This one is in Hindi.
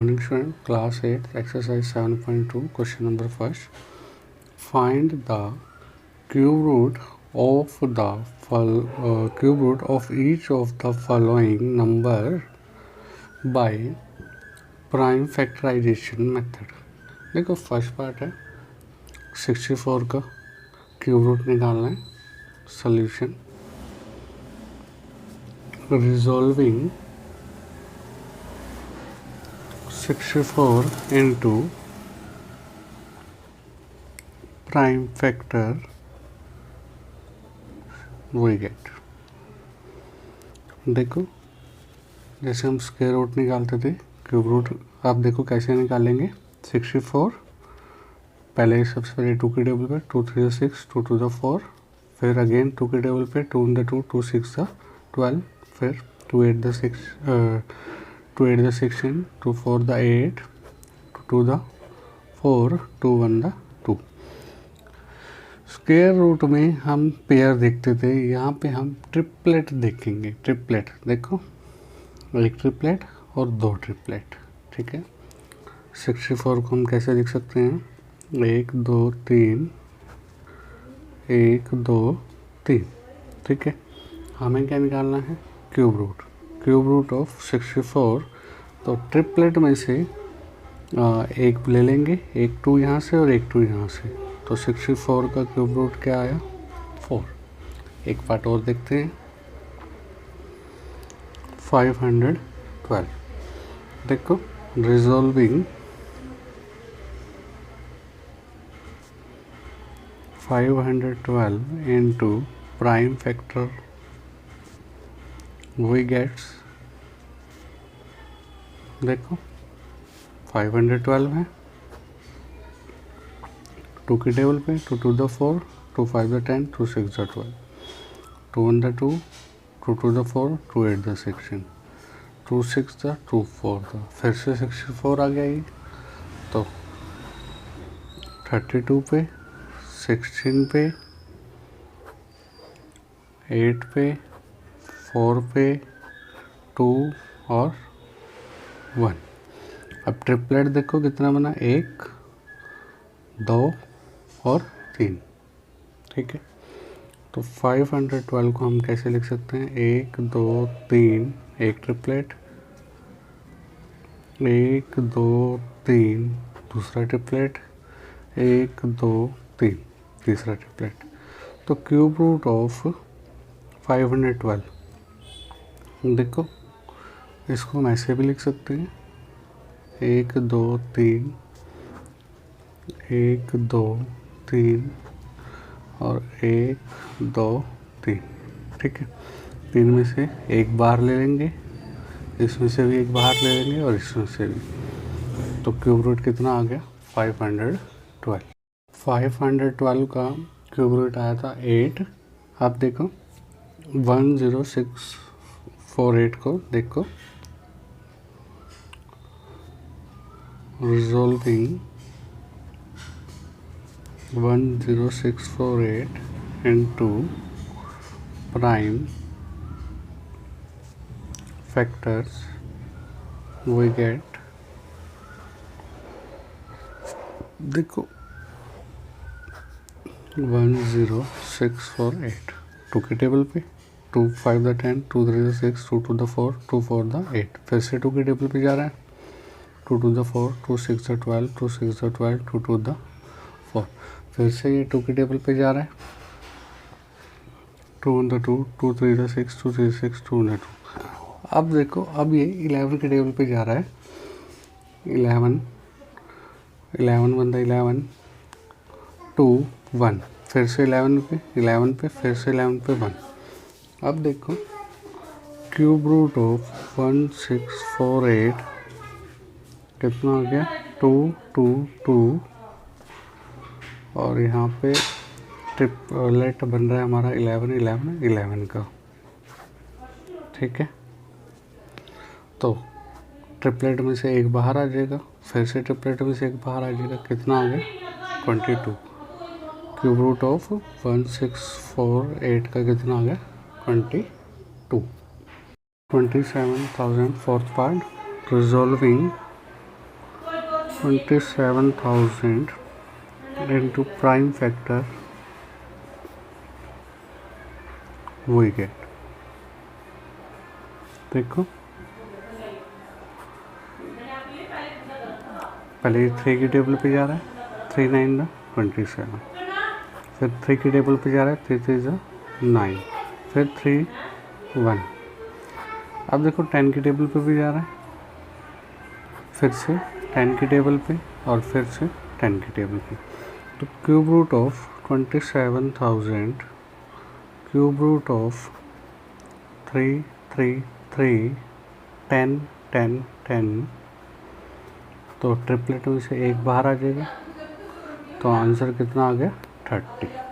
Morning student, class 8, exercise 7.2, question number first. Find the cube root of cube root of each of the following number by prime factorization method. देखो फर्स्ट पार्ट है 64 का क्यूब रूट निकालना है. Solution resolving 64 into prime factor we get. देखो जैसे हम स्क्वायर रूट निकालते थे क्यूब रूट, आप देखो कैसे निकालेंगे. 64 पहले सबसे पहले 2 के टेबल पे 2 3 6 2 2 4, फिर अगेन 2 के टेबल पे 2 इन द 2 2 6 12, फिर 2 8 the 6 2 8 the 16, 2 4 the 8, 2 the 4, 2 1 the 2. Square root में हम पेयर देखते थे, यहाँ पे हम ट्रिपलेट देखेंगे. ट्रिपलेट देखो, एक ट्रिपलेट और दो ट्रिपलेट. ठीक है, 64 को हम कैसे लिख सकते हैं? 1 2 3 1 2 3. ठीक है, हमें क्या निकालना है? Cube root. Cube root of 64. तो ट्रिपलेट में से एक ले लेंगे, एक 2 यहाँ से और एक 2 यहाँ से. तो 64 का क्यूब रूट क्या आया? 4. एक पार्ट और देखते हैं. 512. देखो resolving 512 into prime factor we gets, देखो 512 है 2 के टेबल पे 2 2 the 4 2 5 the 10 2 6 the 12 2 1 the 2 2 2 the 4 2 8 the 16 2 6 the 2 4 the. फिर से 64 आ गया ये. तो 32 पे 16 पे 8 पे 4 पे 2 और 1. अब ट्रिपलेट देखो कितना बना? 1 2 और 3. ठीक है, तो 512 को हम कैसे लिख सकते हैं? 1 2 3 एक ट्रिपलेट, 1 2 3 दूसरा ट्रिपलेट, 1 2 3 तीसरा ट्रिपलेट. तो क्यूब रूट ऑफ 512 देखो, इसको हम ऐसे भी लिख सकते हैं 1 2 3 1 2 3 और 1 2 3. ठीक है, 3 में से एक बाहर ले लेंगे, इसमें से भी एक बाहर ले लेंगे और इसमें से भी. तो क्यूब रूट कितना आ गया? 512. 512 का क्यूब रूट आया था 8. आप देखो 10648 को देखो, resolving 10648 into prime factors we get, देखो 10648 2 के टेबल पे 2 5 द 10 2 3 द 6 2 2 द 4 2 4 द 8. फिर से 2 के टेबल पे जा रहा है 2 2 द 4 2 6 द 12 2 6 द 12 2 2 द 4. फिर से ये 2 के टेबल पे जा रहा है 2 1 द 2 2 3 द 6 2 3 6 2 1 2. अब देखो, अब ये 11 के टेबल पे जा रहा है 11 1 द 11 2 1. फिर से 11 पे फिर से 11 पे 1. अब देखो क्यूब रूट ऑफ 1648 कितना आ गया? 2 2 2 और यहाँ पे ट्रिपलेट बन रहा है हमारा 11 11 11 का. ठीक है, तो ट्रिपलेट में से एक बाहर आ जाएगा, फिर से ट्रिपलेट में से एक बाहर आ जाएगा. कितना आ गया? 22. क्यूब रूट ऑफ 1648 का कितना आ गया? 22. 27,000. Fourth part resolving 27,000 into prime factor we get, देखो पहले 3 की टेबल पे जा रहा है, 3 9 27, फिर 3 की टेबल पे जा रहा है, 3 3 9, फिर 3 1। अब देखो 10 की टेबल पे भी जा रहा है, फिर से 10 की टेबल पे और फिर से 10 की टेबल पे। तो cube root of 27,000 cube root of 3 3 3 10 10 10, तो ट्रिपलेट में से एक बाहर आ जाएगा, तो आंसर कितना आ गया 30।